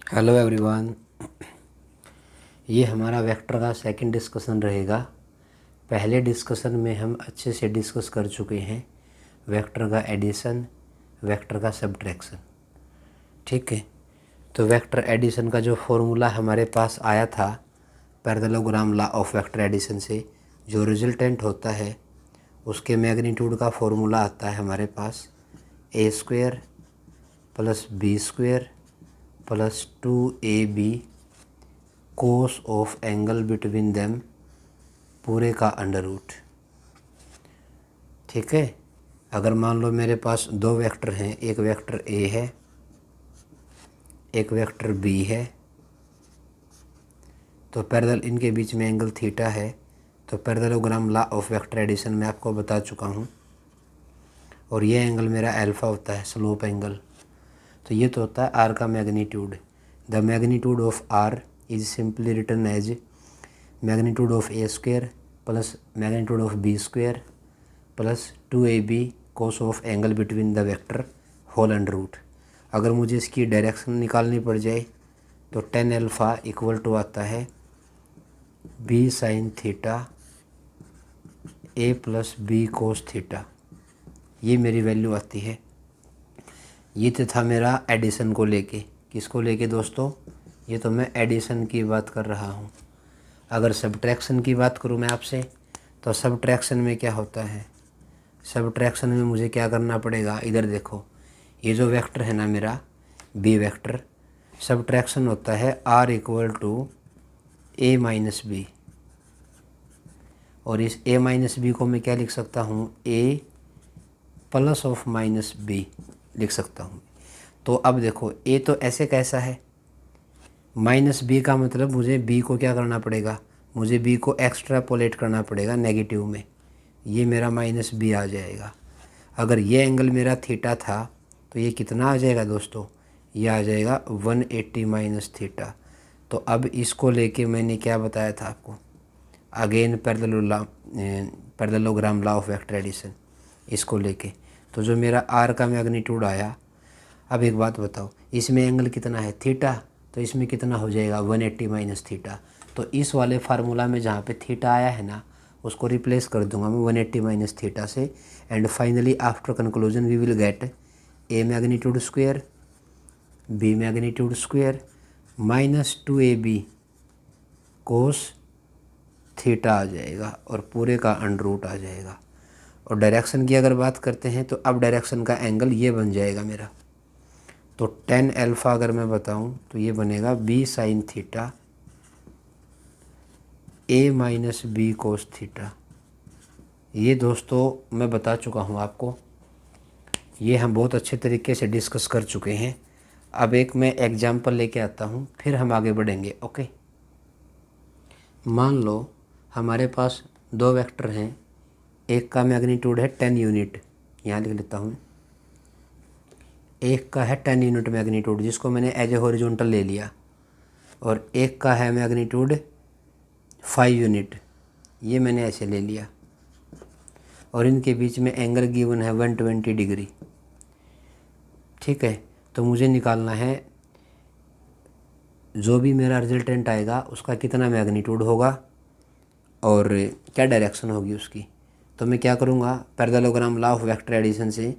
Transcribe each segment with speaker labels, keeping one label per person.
Speaker 1: Hello everyone. ये हमारा vector का सेकंड डिस्कशन रहेगा। पहले डिस्कशन में हम अच्छे से डिस्कस कर चुके हैं वेक्टर का एडिशन, वेक्टर का सब्ट्रैक्शन। ठीक है, तो वेक्टर एडिशन का जो फॉर्मूला हमारे पास आया था parallelogram law of vector addition से, जो रिजल्टेंट होता है उसके मैग्नीट्यूड का फॉर्मूला आता है हमारे पास A square plus B square plus 2ab cos of angle between them पूरे का अंडर रूट। ठीक है, अगर मान लो मेरे पास दो वेक्टर हैं, एक वेक्टर ए है एक वेक्टर बी है, तो पैरेलल इनके बीच में एंगल थीटा है। तो parallelogram law of vector addition में आपको बता चुका हूँ, और ये एंगल मेरा अल्फा होता है, स्लोप एंगल। तो ये तो होता है आर का magnitude. The magnitude of R is simply written as magnitude of A square plus magnitude of B square plus 2ab cos of angle between the vector whole under root. अगर मुझे इसकी direction निकालनी पड़ जाए तो tan alpha equal to आता है b sine theta a plus B cos theta. ये मेरी वैल्यू आती है। ये तो था मेरा एडिशन को लेके। किसको लेके दोस्तों? ये तो मैं एडिशन की बात कर रहा हूँ। अगर सब्ट्रैक्शन की बात करूँ मैं आपसे, तो सब्ट्रैक्शन में क्या होता है? सब्ट्रैक्शन में मुझे क्या करना पड़ेगा? इधर देखो, ये जो वेक्टर है ना मेरा बी वेक्टर, सब्ट्रैक्शन होता है R equal to A minus B. और इस ए माइनस बी को मैं क्या लिख सकता हूँ? ए प्लस ऑफ माइनस बी लिख सकता हूँ। तो अब देखो, ए तो ऐसे कैसा है, माइनस बी का मतलब मुझे बी को क्या करना पड़ेगा? मुझे बी को एक्स्ट्रापोलेट करना पड़ेगा नेगेटिव में। ये मेरा माइनस बी आ जाएगा। अगर ये एंगल मेरा थीटा था तो ये कितना आ जाएगा दोस्तों? ये आ जाएगा 180 माइनस थीटा। तो अब इसको लेके मैंने क्या बताया था आपको? Again parallelogram law of vector addition, इसको लेके। तो जो मेरा आर का मैग्नीट्यूड आया, अब एक बात बताओ, इसमें एंगल कितना है? थीटा। तो इसमें कितना हो जाएगा? 180 माइनस थीटा। तो इस वाले फार्मूला में जहाँ पे थीटा आया है ना, उसको रिप्लेस कर दूंगा मैं 180 माइनस थीटा से। And finally after conclusion we will get A magnitude square B magnitude square minus 2ab cos theta आ जाएगा, और पूरे का अंडर रूट आ जाएगा। और डायरेक्शन की अगर बात करते हैं तो अब डायरेक्शन का एंगल ये बन जाएगा मेरा। तो tan अल्फ़ा अगर मैं बताऊं तो ये बनेगा b sine theta a minus B cos theta. ये दोस्तों मैं बता चुका हूं आपको, ये हम बहुत अच्छे तरीके से डिस्कस कर चुके हैं। अब एक मैं एग्जांपल लेके आता हूं, फिर हम आगे बढ़ेंगे। ओके, मान लो हमारे पास दो वेक्टर हैं, एक का मैग्नीट्यूड है 10 यूनिट, यहाँ लिख लेता हूँ। एक का है 10 यूनिट मैग्नीट्यूड, जिसको मैंने एज ए हॉरिजॉन्टल ले लिया, और एक का है मैग्नीट्यूड 5 यूनिट, ये मैंने ऐसे ले लिया। और इनके बीच में एंगल गिवन है 120 डिग्री। ठीक है, तो मुझे निकालना है जो भी मेरा रिजल्टेंट आएगा उसका कितना मैग्नीट्यूड होगा और क्या डायरेक्शन होगी उसकी। तो मैं क्या करूँगा? Parallelogram law of vector addition से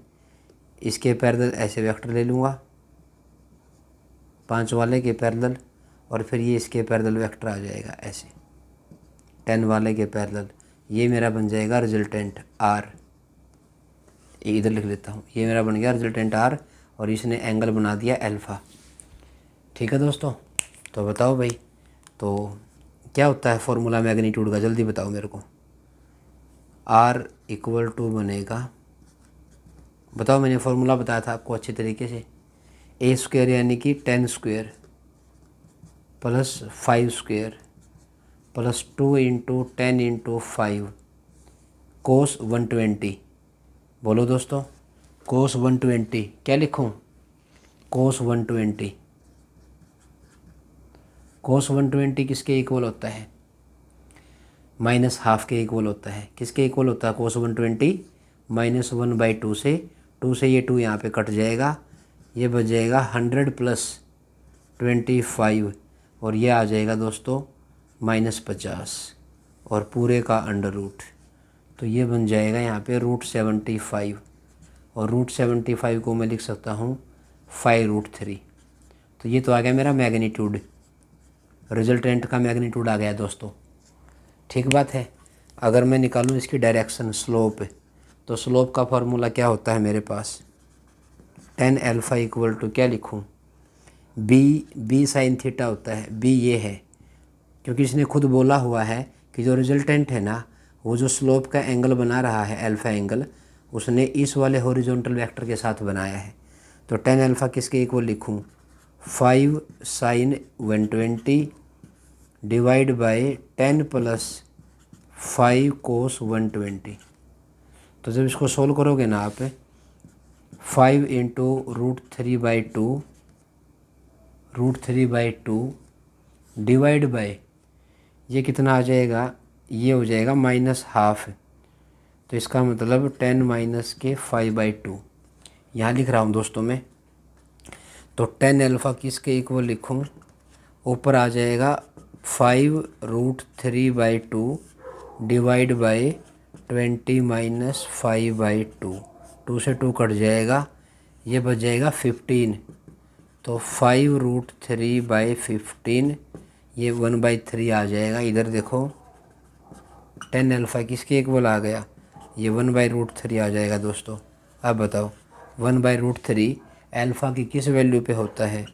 Speaker 1: इसके पैरेलल ऐसे वेक्टर ले लूँगा, 5 वाले के पैरेलल, और फिर ये इसके पैरेलल वेक्टर आ जाएगा ऐसे 10 वाले के पैरेलल। ये मेरा बन जाएगा रिजल्टेंट आर। इधर लिख लेता हूँ, ये मेरा बन गया रिजल्टेंट आर, और इसने एंगल बना दिया अल्फ़ा। ठीक है दोस्तों, तो बताओ भाई, तो क्या होता है फॉर्मूला मैग्नीट्यूड का? जल्दी बताओ मेरे को। आर इक्वल टू बनेगा, बताओ, मैंने फॉर्मूला बताया था आपको अच्छे तरीके से। ए स्क्वायर यानी कि 10 square plus 5 square plus 2 into 10 into 5 कोस 120। बोलो दोस्तों, कोस 120 क्या लिखूं? कोस 120। कोस 120 किसके इक्वल होता है? माइनस हाफ के इक्वल होता है। किसके इक्वल होता है कोस 120? -1/2 से। 2 से ये 2 यहाँ पे कट जाएगा, ये बच जाएगा 100 प्लस 25 और ये आ जाएगा दोस्तों -50 और पूरे का अंडर रूट। तो ये बन जाएगा यहाँ पे √75 और √75 को मैं लिख सकता हूँ 5√3। तो ये तो आ गया मेरा मैग्नीट्यूड, रिजल्टेंट का मैग्नीट्यूड आ गया दोस्तों। ठीक बात है। अगर मैं निकालूँ इसकी डायरेक्शन स्लोप, तो स्लोप का फॉर्मूला क्या होता है मेरे पास, tan अल्फ़ा इक्वल टू क्या लिखूँ, बी साइन थीटा होता है। बी ये है क्योंकि इसने खुद बोला हुआ है कि जो रिजल्टेंट है ना, वो जो स्लोप का एंगल बना रहा है अल्फ़ा एंगल, उसने इस वाले हॉरिजॉन्टल वेक्टर के साथ बनाया है। तो tan अल्फ़ा किसके इक्वल लिखूँ, 5 sin 120 डिवाइड बाई 10 + 5 cos 120। तो जब इसको सोल्व करोगे ना आप, 5 × √3/2 डिवाइड बाई ये कितना आ जाएगा, ये हो जाएगा -½ तो इसका मतलब 10 - के 5/2 यहाँ लिख रहा हूँ दोस्तों मैं। तो tan अल्फ़ा किसके इक्वल लिखूँ, ऊपर आ जाएगा 5√3/2 डिवाइड बाई 20 - 5/2। 2 से 2 कट जाएगा, ये बच जाएगा 15। तो 5√3/15 ये 1/3 आ जाएगा। इधर देखो tan अल्फ़ा किसके इक्वल आ गया, ये 1/√3 आ जाएगा दोस्तों। अब बताओ 1/√3 अल्फ़ा की किस वैल्यू पे होता है,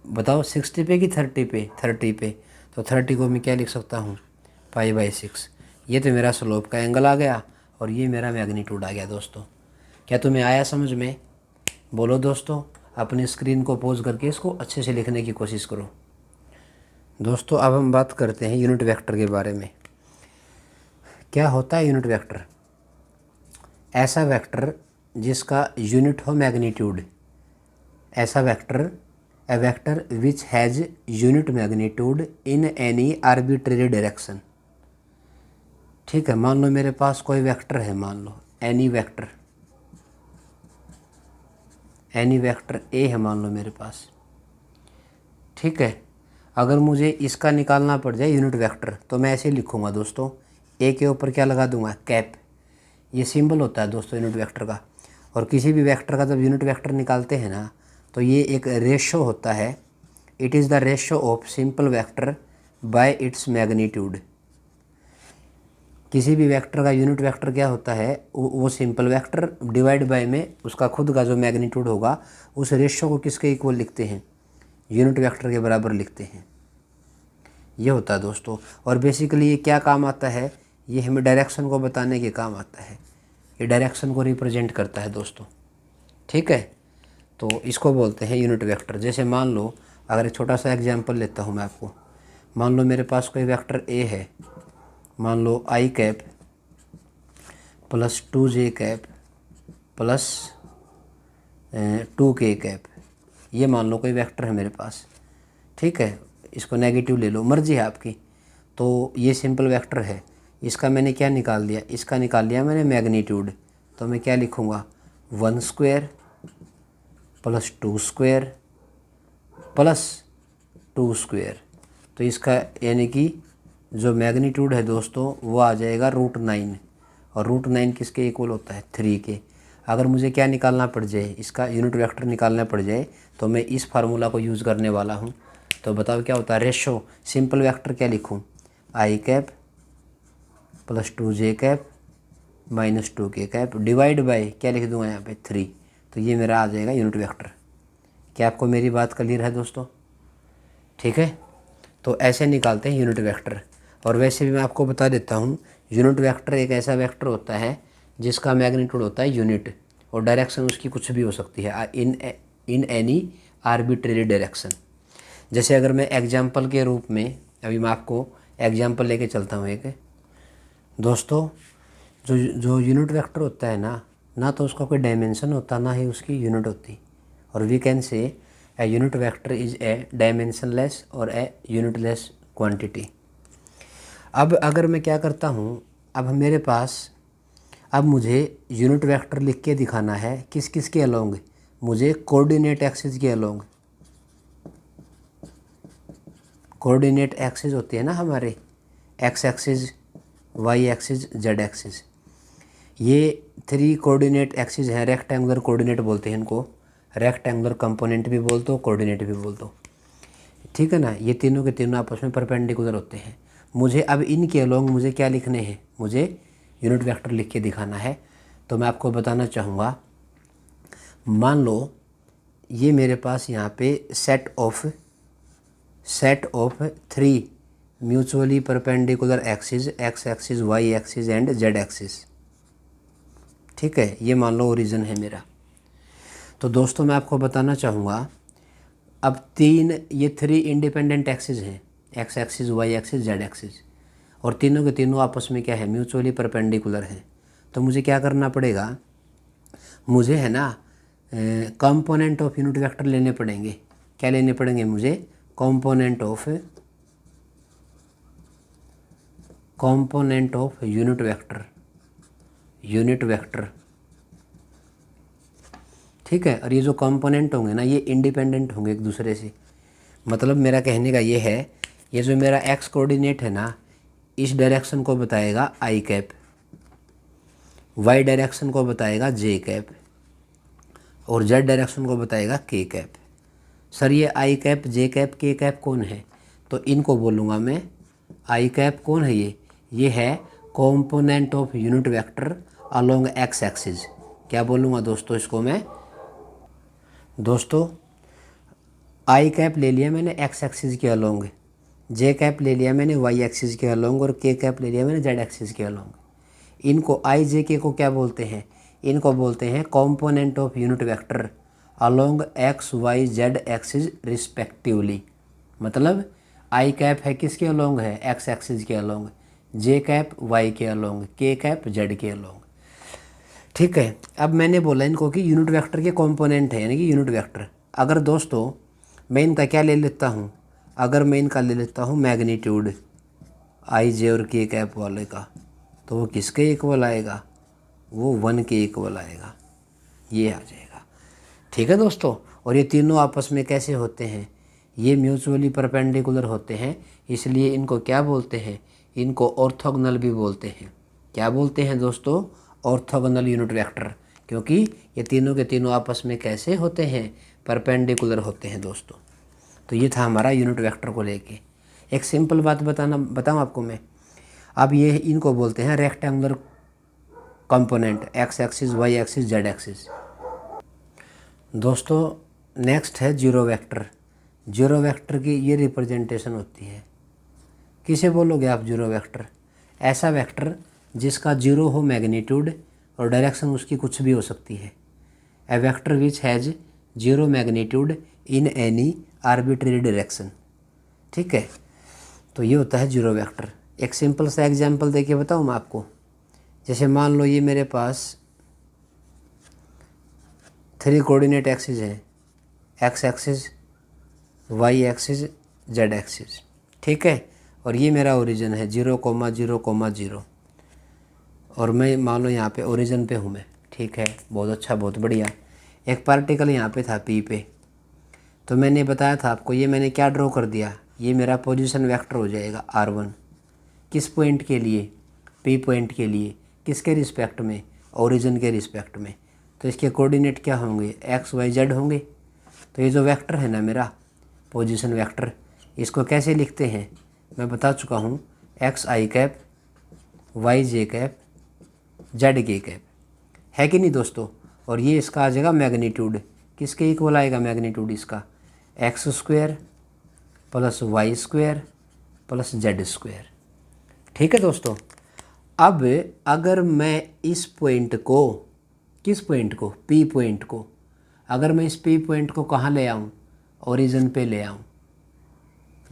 Speaker 1: बताओ 60 पे कि 30 पे, 30 पे। तो 30 को मैं क्या लिख सकता हूँ, π/6। ये तो मेरा स्लोप का एंगल आ गया और ये मेरा मैग्नीट्यूड आ गया दोस्तों। क्या तुम्हें आया समझ में, बोलो दोस्तों। अपनी स्क्रीन को पॉज करके इसको अच्छे से लिखने की कोशिश करो दोस्तों। अब हम बात करते हैं यूनिट वेक्टर के बारे में। क्या होता है यूनिट वेक्टर, ऐसा वेक्टर जिसका यूनिट हो मैग्नीट्यूड, ऐसा vector A vector which has unit magnitude in any arbitrary direction. ठीक है, मान लो मेरे पास कोई वेक्टर है, मान लो एनी वेक्टर ए है, मान लो मेरे पास। ठीक है, अगर मुझे इसका निकालना पड़ जाए यूनिट वेक्टर, तो मैं ऐसे लिखूँगा दोस्तों, ए के ऊपर क्या लगा दूंगा, कैप। ये सिंबल होता है दोस्तों यूनिट वेक्टर का। और किसी भी वेक्टर का जब यूनिट वेक्टर निकालते हैं ना, तो ये एक रेशो होता है। It is the ratio of simple vector by its magnitude. किसी भी वेक्टर का यूनिट वेक्टर क्या होता है, वो सिंपल वेक्टर डिवाइड बाय में उसका खुद का जो मैग्नीट्यूड होगा, उस रेशो को किसके इक्वल लिखते हैं, यूनिट वेक्टर के बराबर लिखते हैं। ये होता है दोस्तों। और बेसिकली ये क्या काम आता है, ये हमें डायरेक्शन को बताने के काम आता है। ये डायरेक्शन को रिप्रेजेंट करता है दोस्तों। ठीक है, तो इसको बोलते हैं यूनिट वेक्टर। जैसे मान लो, अगर एक छोटा सा एग्जांपल लेता हूँ मैं आपको। मान लो मेरे पास कोई वेक्टर ए है, मान लो i cap + 2j cap + 2k cap. ये मान लो कोई वेक्टर है मेरे पास। ठीक है, इसको नेगेटिव ले लो, मर्जी है आपकी। तो ये सिंपल वेक्टर है, इसका मैंने क्या निकाल दिया, इसका निकाल लिया मैंने मैग्नीट्यूड। तो मैं क्या लिखूँगा, 1² + 2² + 2²। तो इसका यानी कि जो मैग्नीट्यूड है दोस्तों, वो आ जाएगा √9। और √9 किसके इक्वल होता है, 3 के। अगर मुझे क्या निकालना पड़ जाए, इसका यूनिट वेक्टर निकालना पड़ जाए, तो मैं इस फार्मूला को यूज़ करने वाला हूँ। तो बताओ क्या होता है, रेशो सिंपल वेक्टर क्या लिखूँ, i cap + 2j cap - 2k cap divide by क्या लिख दूँगा यहाँ पे, 3। तो ये मेरा आ जाएगा यूनिट वेक्टर। क्या आपको मेरी बात क्लियर है दोस्तों? ठीक है, तो ऐसे निकालते हैं यूनिट वेक्टर। और वैसे भी मैं आपको बता देता हूँ, यूनिट वेक्टर एक ऐसा वेक्टर होता है जिसका मैग्नीट्यूड होता है यूनिट, और डायरेक्शन उसकी कुछ भी हो सकती है, इन एनी आर्बिट्रेरी डायरेक्शन। जैसे अगर मैं एग्जाम्पल के रूप में, अभी मैं आपको एग्जाम्पल लेके चलता हूँ एक दोस्तों। जो यूनिट वेक्टर होता है ना तो उसका कोई डायमेंशन होता, ना ही उसकी यूनिट होती। और we can say a unit vector is a dimensionless और ए यूनिटलेस क्वांटिटी। अब अगर मैं क्या करता हूँ, अब मेरे पास, अब मुझे यूनिट वेक्टर लिख के दिखाना है किस किस के अलोंग, मुझे कोऑर्डिनेट एक्सिस के अलोंग। कोऑर्डिनेट एक्सिस होती है ना हमारे, X axis, Y axis, Z axis. ये 3 कोऑर्डिनेट एक्सिस हैं, रेक्टेंगुलर कोऑर्डिनेट बोलते हैं इनको, रेक्टेंगुलर कंपोनेंट भी बोल दो, कोऑर्डिनेट भी बोल दो, ठीक है ना। ये तीनों के तीनों आपस में परपेंडिकुलर होते हैं। मुझे अब इनके अलोंग मुझे क्या लिखने हैं, मुझे यूनिट वेक्टर लिख के दिखाना है। तो मैं आपको बताना चाहूँगा, मान लो ये मेरे पास यहाँ पे set of 3 mutually perpendicular axis, X axis, Y axis and Z axis, ठीक है। ये मान लो ओरिजिन है मेरा। तो दोस्तों मैं आपको बताना चाहूँगा, अब 3 इंडिपेंडेंट एक्सिस हैं, X axis, Y axis, Z axis, और तीनों के तीनों आपस में क्या है, म्यूचुअली परपेंडिकुलर हैं। तो मुझे क्या करना पड़ेगा, मुझे है ना कंपोनेंट ऑफ यूनिट वेक्टर लेने पड़ेंगे। क्या लेने पड़ेंगे मुझे, कंपोनेंट ऑफ यूनिट वेक्टर, ठीक है। और ये जो कंपोनेंट होंगे ना, ये इंडिपेंडेंट होंगे एक दूसरे से। मतलब मेरा कहने का ये है, ये जो मेरा एक्स कोऑर्डिनेट है ना, इस डायरेक्शन को बताएगा आई कैप, वाई डायरेक्शन को बताएगा जे कैप, और जेड डायरेक्शन को बताएगा के कैप। सर ये आई कैप, जे कैप, के कैप कौन है, तो इनको बोलूँगा मैं, आई कैप कौन है, ये है component of unit vector along x axis. क्या बोलूँगा दोस्तों इसको मैं, दोस्तों आई कैप ले लिया मैंने एक्स एक्सिस के अलोंग, जे कैप ले लिया मैंने वाई एक्सिस के अलोंग, और के कैप ले लिया मैंने जेड एक्सिस के अलोंग। इनको आई जे के को क्या बोलते हैं, इनको बोलते हैं component of unit vector along X Y Z axis respectively. मतलब आई कैप है किसके अलोंग है, एक्स एक्सिस के अलोंग, जे कैप वाई के अलोंग, के कैप जेड के अलोंग, ठीक है। अब मैंने बोला इनको कि यूनिट वेक्टर के कंपोनेंट है, यानी कि यूनिट वेक्टर। अगर दोस्तों मैं इनका क्या ले लेता हूँ, अगर मैं इनका ले लेता हूँ मैग्नीट्यूड आई जे और के कैप वाले का, तो वो किसके इक्वल आएगा, वो 1 के इक्वल आएगा, ये आ जाएगा, ठीक है दोस्तों। और ये तीनों आपस में कैसे होते हैं, ये म्यूचुअली परपेंडिकुलर होते हैं, इसलिए इनको क्या बोलते हैं, इनको ऑर्थोगोनल भी बोलते हैं। क्या बोलते हैं दोस्तों, ऑर्थोगोनल यूनिट वेक्टर, क्योंकि ये तीनों के तीनों आपस में कैसे होते हैं, परपेंडिकुलर होते हैं दोस्तों। तो ये था हमारा यूनिट वेक्टर को लेके। एक सिंपल बात बताऊं आपको मैं, अब ये इनको बोलते हैं rectangular component, X axis, Y axis, Z axis. दोस्तों नेक्स्ट है जीरो वेक्टर। जीरो वेक्टर की ये रिप्रेजेंटेशन होती है, किसे बोलोगे आप, जीरो वेक्टर, ऐसा वेक्टर जिसका जीरो हो मैग्नीट्यूड और डायरेक्शन उसकी कुछ भी हो सकती है। A vector which has zero magnitude in any arbitrary direction, ठीक है। तो ये होता है जीरो वेक्टर। एक सिंपल सा एग्जांपल देके बताऊँ मैं आपको, जैसे मान लो ये मेरे पास 3 कोऑर्डिनेट एक्सिस हैं, X axis, Y axis, Z axis, ठीक है। और ये मेरा ओरिजिन है 0,0,0, और मैं मान लो यहाँ पे ओरिजिन पे हूँ मैं, ठीक है, बहुत अच्छा, बहुत बढ़िया। एक पार्टिकल यहाँ पे था पी पे, तो मैंने बताया था आपको, ये मैंने क्या ड्रॉ कर दिया, ये मेरा पोजीशन वेक्टर हो जाएगा R1। किस पॉइंट के लिए, पी पॉइंट के लिए, किसके रिस्पेक्ट में, ओरिजिन के रिस्पेक्ट में। तो इसके कोऑर्डिनेट क्या होंगे, एक्स वाई जेड होंगे। तो ये जो वेक्टर है ना मेरा पोजीशन वेक्टर, इसको कैसे लिखते हैं मैं बता चुका हूँ, एक्स आई कैप, वाई जे कैप, जेड के कैप, है कि नहीं दोस्तों। और ये इसका आ जाएगा मैग्नीट्यूड, किसके इक्वल आएगा मैग्नीट्यूड इसका, X square plus Y square plus Z square, ठीक है दोस्तों। अब अगर मैं इस पॉइंट को, किस पॉइंट को, पी पॉइंट को, अगर मैं इस पी पॉइंट को कहाँ ले आऊँ, ओरिजिन पे ले आऊँ,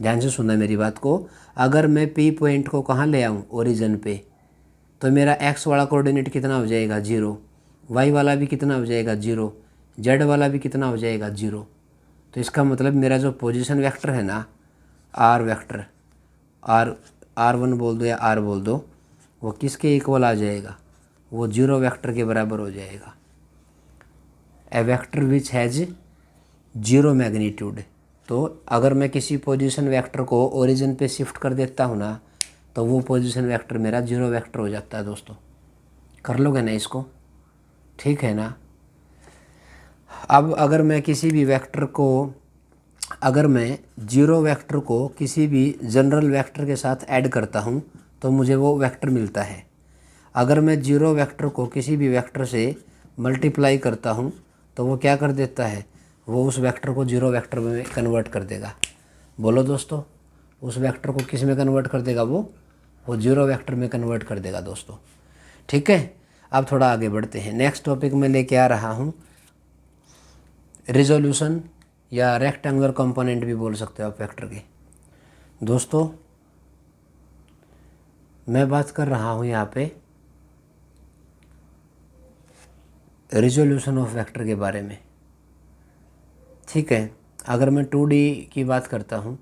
Speaker 1: ध्यान से सुनना मेरी बात को, अगर मैं पी पॉइंट को कहाँ ले आऊँ, ओरिजिन पे, तो मेरा एक्स वाला कोऑर्डिनेट कितना हो जाएगा 0, वाई वाला भी कितना हो जाएगा 0, जेड वाला भी कितना हो जाएगा 0। तो इसका मतलब मेरा जो पोजीशन वेक्टर है ना, आर वेक्टर, R1 बोल दो या R बोल दो, वो किसके इक्वल आ जाएगा, वो जीरो वेक्टर के बराबर हो जाएगा। A vector which has zero magnitude, तो अगर मैं किसी पोजीशन वेक्टर को ओरिजिन पे शिफ्ट कर देता हूँ ना, तो वो पोजीशन वेक्टर मेरा 0 वेक्टर हो जाता है दोस्तों। कर लोगे ना इसको, ठीक है ना। अब अगर मैं किसी भी वेक्टर को, अगर मैं 0 वेक्टर को किसी भी जनरल वेक्टर के साथ ऐड करता हूँ तो मुझे वो वेक्टर मिलता है। अगर मैं 0 वेक्टर को किसी भी वेक्टर से मल्टीप्लाई करता हूँ तो वो क्या कर देता है, वो उस वेक्टर को 0 वेक्टर में कन्वर्ट कर देगा। बोलो दोस्तों, उस वेक्टर को किस में कन्वर्ट कर देगा, वो 0 वेक्टर में कन्वर्ट कर देगा दोस्तों। ठीक है, अब थोड़ा आगे बढ़ते हैं। नेक्स्ट टॉपिक में लेके आ रहा हूँ रिजोल्यूशन या रेक्टेंगुलर कंपोनेंट भी बोल सकते हो आप वेक्टर के। दोस्तों मैं बात कर रहा हूँ यहाँ पे रिजोल्यूशन ऑफ वेक्टर के बारे में। ठीक है, अगर मैं 2D की बात करता हूँ,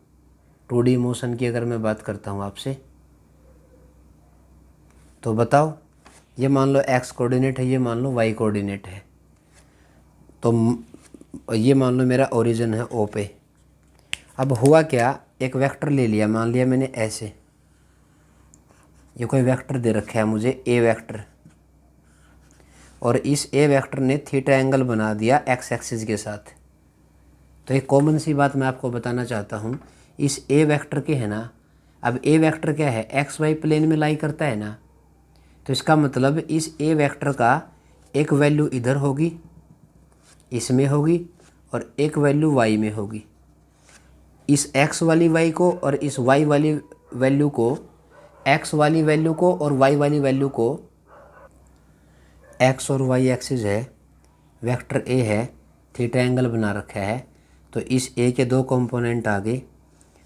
Speaker 1: 2D मोशन की अगर मैं बात करता हूँ आपसे, तो बताओ, ये मान लो x कोऑर्डिनेट है, ये मान लो y कोऑर्डिनेट है। तो ये मान लो मेरा ओरिजिन है O पे। अब हुआ क्या, एक वेक्टर ले लिया, मान लिया मैंने ऐसे, ये कोई वेक्टर दे रखा है मुझे A वेक्टर, और इस A वेक्टर ने थीटा एंगल बना दिया x एक्सिस के साथ। तो एक कॉमन सी बात मैं आपको बताना चाहता हूँ, इस A वेक्टर के है ना, अब A वेक्टर क्या है, एक्स वाई प्लेन में लाई करता है ना, तो इसका मतलब इस A वेक्टर का एक वैल्यू इधर होगी, इसमें होगी, और एक वैल्यू y में होगी। इस x वाली y को और इस y वाली वैल्यू को, x वाली वैल्यू को और y वाली वैल्यू को, x और y एक्सिस है, वेक्टर A है, थीटा एंगल बना रखा है, तो इस A के दो कंपोनेंट आ गए।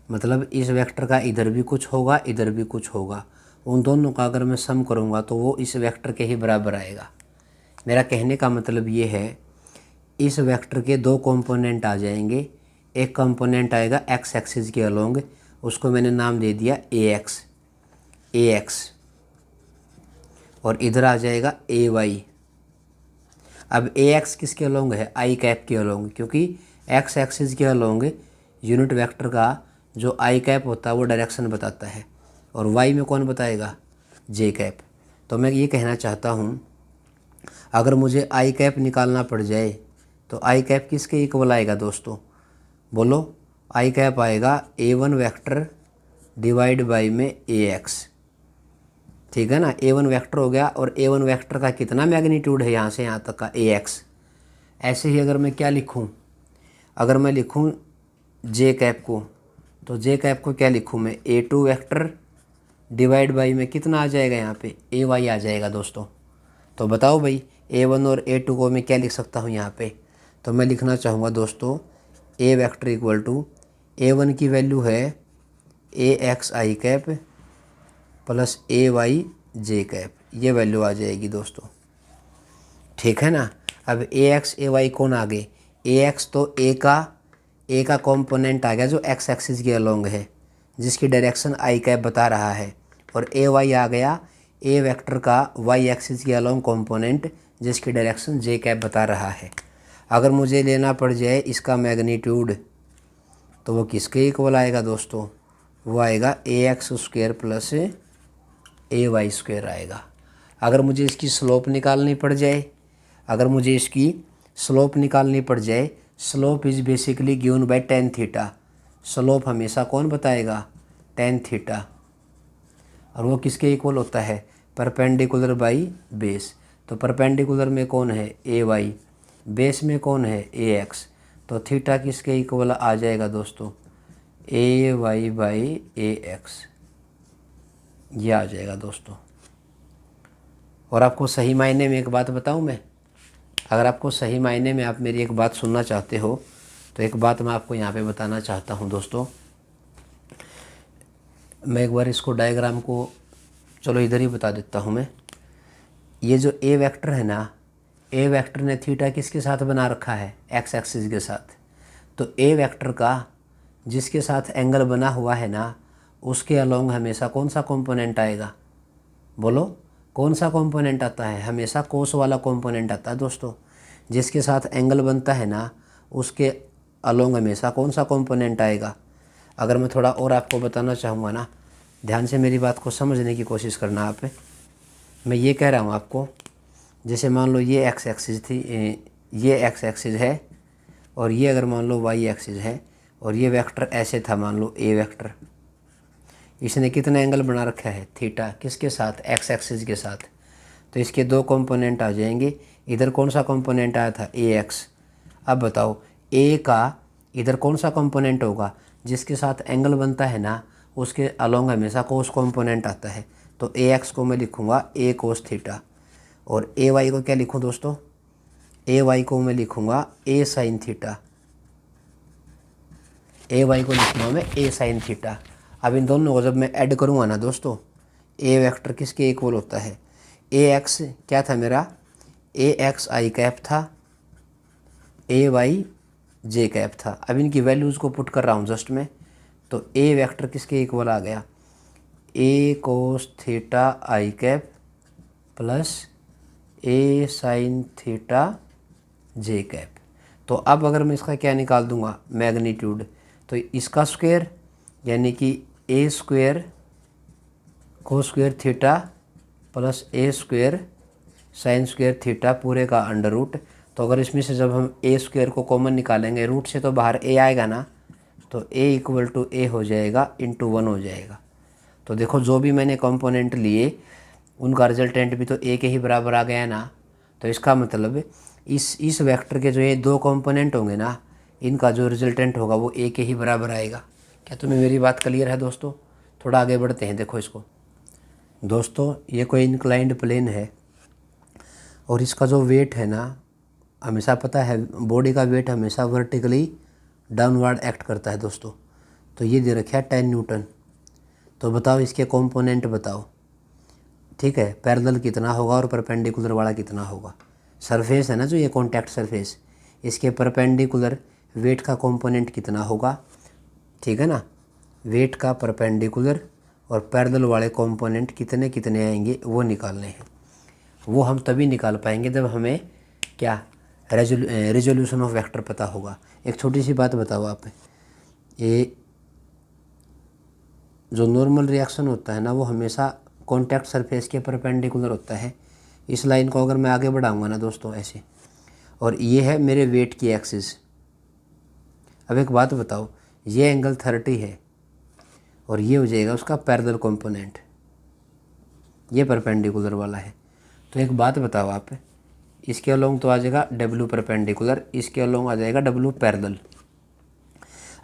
Speaker 1: मतलब इस वेक्टर का इधर भी कुछ होगा, इधर भी कुछ होगा, उन दोनों का अगर मैं सम करूँगा तो वो इस वेक्टर के ही बराबर आएगा। मेरा कहने का मतलब ये है, इस वेक्टर के दो कंपोनेंट आ जाएंगे। एक कंपोनेंट आएगा x एक्सिस के अलोंग, उसको मैंने नाम दे दिया ax, और इधर आ जाएगा ay। अब ax किसके अलोंग है, i कैप के अलोंग, क्योंकि x एक्सिस के अलोंग यूनिट वेक्टर का जो i कैप होता है वो डायरेक्शन बताता है, और y में कौन बताएगा, j कैप। तो मैं ये कहना चाहता हूँ, अगर मुझे i कैप निकालना पड़ जाए तो i कैप किसके इक्वल आएगा दोस्तों, बोलो। i कैप आएगा a1 वेक्टर डिवाइड बाई में ax। ठीक है ना, a1 वेक्टर हो गया, और a1 वेक्टर का कितना मैग्नीट्यूड है यहाँ से यहाँ तक का, ax। ऐसे ही अगर मैं क्या लिखूँ, अगर मैं लिखूँ j कैप को, तो j कैप को क्या लिखूँ मैं, a2 वेक्टर डिवाइड बाई में कितना आ जाएगा यहाँ पे, ay आ जाएगा दोस्तों। तो बताओ भाई, a1 और a2 को मैं क्या लिख सकता हूँ यहाँ पे, तो मैं लिखना चाहूँगा दोस्तों a vector equal to a1 की वैल्यू है ax i cap plus ay j cap, ये वैल्यू आ जाएगी दोस्तों। ठीक है ना। अब ax ay कौन आ गए, ax तो a का कॉम्पोनेंट आ गया जो x एक्सिस के अलोंग है, जिसकी डायरेक्शन i कैप बता रहा है, और ay आ गया a वेक्टर का y एक्सिस के अलोंग कॉम्पोनेंट, जिसकी डायरेक्शन j कैप बता रहा है। अगर मुझे लेना पड़ जाए इसका मैग्नीट्यूड, तो वो किसके इक्वल आएगा दोस्तों, वो आएगा ax square plus ay square आएगा। अगर मुझे इसकी स्लोप निकालनी पड़ जाए, अगर मुझे इसकी स्लोप निकालनी पड़ जाए, slope is basically given by tan theta. Slope हमेशा कौन बताएगा, टेन थीटा, और वो किसके इक्वल होता है, परपेंडिकुलर बाई बेस। तो परपेंडिकुलर में कौन है, ay, बेस में कौन है, ax, तो थीटा किसके इक्वल आ जाएगा दोस्तों, ay बाई ax, ये आ जाएगा दोस्तों। और आपको सही मायने में एक बात बताऊं मैं, अगर आपको सही मायने में आप मेरी एक बात सुनना चाहते हो, तो एक बात मैं आपको यहाँ पे बताना चाहता हूँ दोस्तों। मैं एक बार इसको डायग्राम को चलो इधर ही बता देता हूँ मैं। ये जो a वेक्टर है ना, a वेक्टर ने थीटा किसके साथ बना रखा है, x एक्सिस के साथ। तो a वेक्टर का जिसके साथ एंगल बना हुआ है ना, उसके अलोंग हमेशा कौन सा कंपोनेंट आएगा, बोलो कौन सा कंपोनेंट आता है, हमेशा कोस वाला कंपोनेंट आता है दोस्तों। जिसके साथ एंगल बनता है ना, उसके अलोंग हमेशा कौन सा कंपोनेंट आएगा। अगर मैं थोड़ा और आपको बताना चाहूँगा ना, ध्यान से मेरी बात को समझने की कोशिश करना आप। मैं ये कह रहा हूँ आपको, जैसे मान लो ये एक्स एक्सिस थी, ये एक्स एक्सिस है, और ये अगर मान लो वाई एक्सिस है, और ये वेक्टर ऐसे था, मान लो ए वेक्टर। इसने कितना एंगल बना रखा है, थीटा, किसके साथ, एक्स एक्सिस के साथ। तो इसके दो कंपोनेंट आ जाएंगे। इधर कौन सा कंपोनेंट आया था, ए एक्स। अब बताओ ए का इधर कौन सा कंपोनेंट होगा, जिसके साथ एंगल बनता है ना, उसके अलोंग हमेशा कोस कंपोनेंट आता है। तो ए एक्स को मैं लिखूँगा ए कोस थीटा, और ए वाई को क्या लिखूँ दोस्तों, ए वाई को मैं लिखूँगा ए साइन थीटा। ए वाई को लिखूँगा मैं ए साइन थीटा। अब इन दोनों को जब मैं ऐड करूँगा ना दोस्तों, ए वेक्टर किसके इक्वल होता है, ए एक्स क्या था मेरा, ए एक्स आई कैप था, ए वाई जे कैप था। अब इनकी वैल्यूज़ को पुट कर रहा हूँ जस्ट में, तो ए वेक्टर किसके इक्वल आ गया, ए कोस थीटा आई कैप प्लस ए साइन थीटा जे कैप। तो अब अगर मैं इसका क्या निकाल दूंगा, मैग्नीट्यूड, तो इसका स्क्वायर यानी कि A square cos square theta plus A square sine square theta पूरे का अंडर रूट। तो अगर इसमें से जब हम ए स्क्वायर को कॉमन निकालेंगे, रूट से तो बाहर ए आएगा ना, तो ए इक्वल टू ए हो जाएगा, इंटू 1 हो जाएगा। तो देखो जो भी मैंने कंपोनेंट लिए उनका रिजल्टेंट भी तो ए के ही बराबर आ गया ना। तो इसका मतलब इस वेक्टर के जो ये दो कंपोनेंट होंगे ना, इनका जो रिजल्टेंट होगा वो ए के ही बराबर आएगा। क्या तुम्हें मेरी बात क्लियर है दोस्तों। थोड़ा आगे बढ़ते हैं। देखो इसको दोस्तों, ये कोई इंक्लाइंड प्लेन है, और इसका जो वेट है ना, हमेशा पता है बॉडी का वेट हमेशा वर्टिकली डाउनवर्ड एक्ट करता है दोस्तों। तो ये दे रखा है 10 न्यूटन। तो बताओ इसके कंपोनेंट बताओ, ठीक है, पैरेलल कितना होगा और परपेंडिकुलर वाला कितना होगा। सरफेस है ना जो ये कॉन्टैक्ट सरफेस, इसके परपेंडिकुलर वेट का कंपोनेंट कितना होगा, ठीक है ना, वेट का परपेंडिकुलर और पैरेलल वाले कंपोनेंट कितने कितने आएंगे वो निकालने हैं। वो हम तभी निकाल पाएंगे जब हमें क्या, रेजोल्यूशन ऑफ वेक्टर पता होगा। एक छोटी सी बात बताओ आप, ये जो नॉर्मल रिएक्शन होता है ना, वो हमेशा कॉन्टैक्ट सरफेस के परपेंडिकुलर होता है। इस लाइन को अगर मैं आगे बढ़ाऊंगा ना दोस्तों ऐसे, और ये है मेरे वेट की एक्सिस। अब एक बात बताओ, ये एंगल 30 है और ये हो जाएगा उसका पैरेलल कंपोनेंट, ये परपेंडिकुलर वाला है। तो एक बात बताओ आप, इसके अलोंग तो आ जाएगा डब्ल्यू परपेंडिकुलर, इसके अलोंग आ जाएगा डब्ल्यू पैरेलल।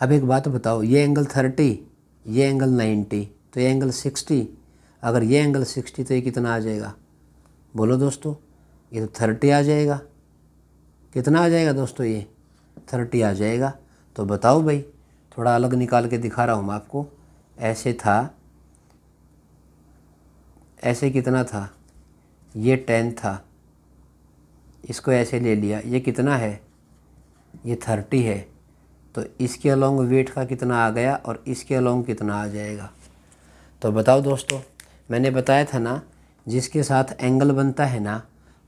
Speaker 1: अब एक बात बताओ, ये एंगल 30, ये एंगल 90, तो ये एंगल 60। अगर ये एंगल 60 तो ये कितना आ जाएगा, बोलो दोस्तों, ये तो 30 आ जाएगा। कितना आ जाएगा दोस्तों, ये 30 आ जाएगा। तो बताओ भाई, थोड़ा अलग निकाल के दिखा रहा हूँ मैं आपको। ऐसे था, ऐसे कितना था, ये 10 था, इसको ऐसे ले लिया, ये कितना है, ये 30 है। तो इसके अलोंग वेट का कितना आ गया और इसके अलोंग कितना आ जाएगा। तो बताओ दोस्तों, मैंने बताया था ना, जिसके साथ एंगल बनता है ना,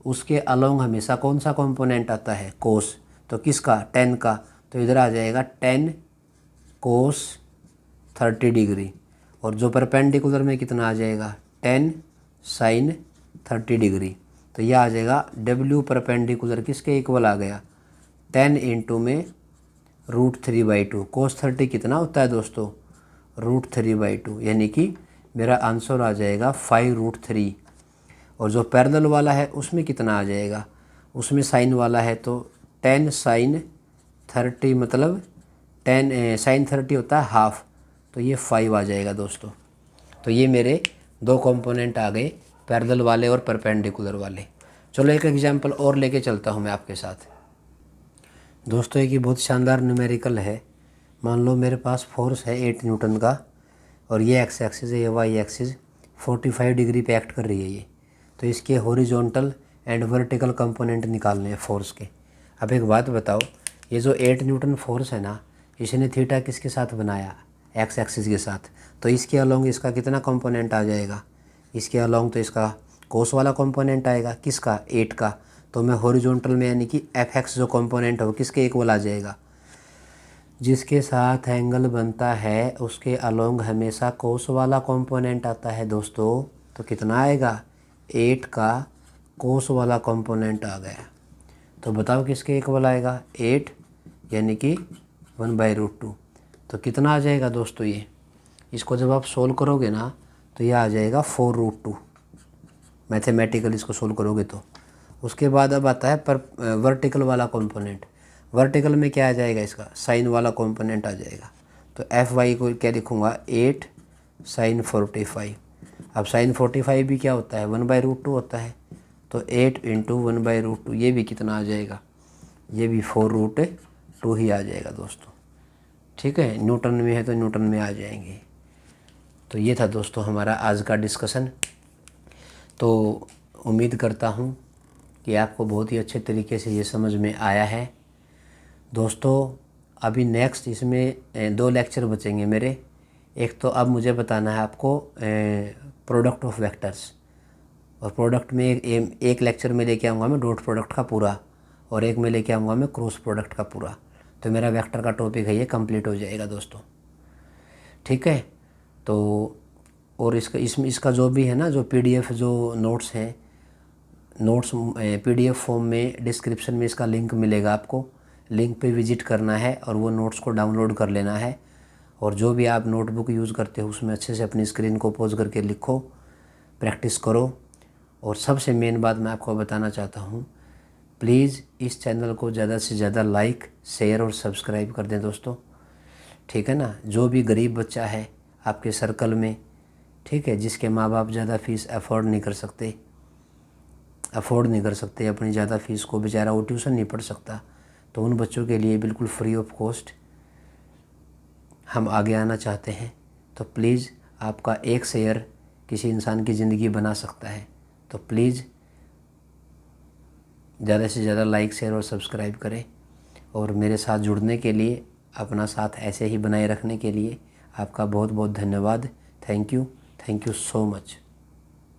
Speaker 1: उसके अलोंग हमेशा कौन सा कंपोनेंट आता है, कोस। तो किसका, 10 का। तो इधर आ जाएगा 10 कोस 30 डिग्री, और जो परपेंडिकुलर में कितना आ जाएगा, 10 साइन 30 डिग्री। तो यह आ जाएगा डब्ल्यू परपेंडिकुलर किसके इक्वल आ गया, 10 इंटू में √3/2। कोस 30 कितना होता है दोस्तों, √3/2, यानी कि मेरा आंसर आ जाएगा 5√3। और जो पैरेलल वाला है उसमें कितना आ जाएगा, उसमें साइन वाला है, तो 10 साइन 30, मतलब 10 साइन 30 होता है हाफ, तो ये 5 आ जाएगा दोस्तों। तो ये मेरे दो कंपोनेंट आ गए, पैरेलल वाले और परपेंडिकुलर वाले। चलो एक एग्जांपल और लेके चलता हूँ मैं आपके साथ दोस्तों। एक ये बहुत शानदार न्यूमेरिकल है। मान लो मेरे पास फोर्स है 8 न्यूटन का, और ये एक्स एक्सिस है, ये वाई एक्सिस 45 डिग्री पे एक्ट कर रही है ये। तो इसके हॉरिजॉन्टल एंड वर्टिकल कंपोनेंट निकालने हैं फोर्स के। अब एक बात बताओ, ये जो 8 न्यूटन फोर्स है ना, इसने थीटा किसके साथ बनाया, एक्स एक्सिस के साथ। तो इसके अलोंग इसका कितना कंपोनेंट आ जाएगा, इसके अलोंग तो इसका कोस वाला कंपोनेंट आएगा, किसका, 8 का। तो मैं हॉरिजॉन्टल में यानी कि एफ एक्स जो कंपोनेंट है वो किसके इक्वल आ जाएगा, जिसके साथ एंगल बनता है उसके अलोंग हमेशा कोस वाला कंपोनेंट आता है दोस्तों। तो कितना आएगा, 8 का कोस वाला कंपोनेंट आ गया। तो बताओ किसके इक्वल आएगा, 8 यानी कि 1/√2। तो कितना आ जाएगा दोस्तों ये, इसको जब आप सोल्व करोगे ना तो ये आ जाएगा 4√2 मैथमेटिकल इसको सोल्व करोगे तो। उसके बाद अब आता है पर वर्टिकल वाला कंपोनेंट। वर्टिकल में क्या आ जाएगा, इसका साइन वाला कंपोनेंट आ जाएगा। तो Fy को क्या लिखूँगा, 8 sin 45। अब sin 45 भी क्या होता है, 1/√2 होता है। तो 8 × 1/√2 ये भी कितना आ जाएगा, ये भी 4√2 ही आ जाएगा दोस्तों। ठीक है, न्यूटन में है तो न्यूटन में आ जाएंगे। तो ये था दोस्तों हमारा आज का डिस्कशन। तो उम्मीद करता हूँ कि आपको बहुत ही अच्छे तरीके से ये समझ में आया है दोस्तों। अभी नेक्स्ट इसमें 2 लेक्चर बचेंगे मेरे। एक तो अब मुझे बताना है आपको प्रोडक्ट ऑफ वेक्टर्स, और प्रोडक्ट में एक लेक्चर में लेके आऊँगा मैं डॉट प्रोडक्ट का पूरा, और एक में लेके आऊँगा मैं क्रॉस प्रोडक्ट का पूरा। तो मेरा वेक्टर का टॉपिक है ये कंप्लीट हो जाएगा दोस्तों। ठीक है, तो और इसका जो भी है ना, जो PDF जो नोट्स हैं, नोट्स PDF फॉर्म में डिस्क्रिप्शन में इसका लिंक मिलेगा आपको। लिंक पे विजिट करना है और वो नोट्स को डाउनलोड कर लेना है। और जो भी आप नोटबुक यूज़ करते हो उसमें अच्छे से अपनी स्क्रीन को पॉज करके लिखो, प्रैक्टिस करो। और सबसे मेन बात मैं आपको बताना चाहता हूँ, प्लीज़ इस चैनल को ज़्यादा से ज़्यादा लाइक, शेयर और सब्सक्राइब कर दें दोस्तों। ठीक है ना, जो भी गरीब बच्चा है आपके सर्कल में, ठीक है, जिसके माँ बाप ज़्यादा फ़ीस अफोर्ड नहीं कर सकते अपनी ज़्यादा फ़ीस को, बेचारा वो ट्यूशन नहीं पढ़ सकता, तो उन बच्चों के लिए बिल्कुल फ्री ऑफ कॉस्ट हम आगे आना चाहते हैं। तो प्लीज़ आपका एक शेयर किसी इंसान की ज़िंदगी बना सकता है। तो प्लीज़ ज़्यादा से ज़्यादा लाइक, शेयर और सब्सक्राइब करें। और मेरे साथ जुड़ने के लिए, अपना साथ ऐसे ही बनाए रखने के लिए आपका बहुत बहुत धन्यवाद। Thank you so much.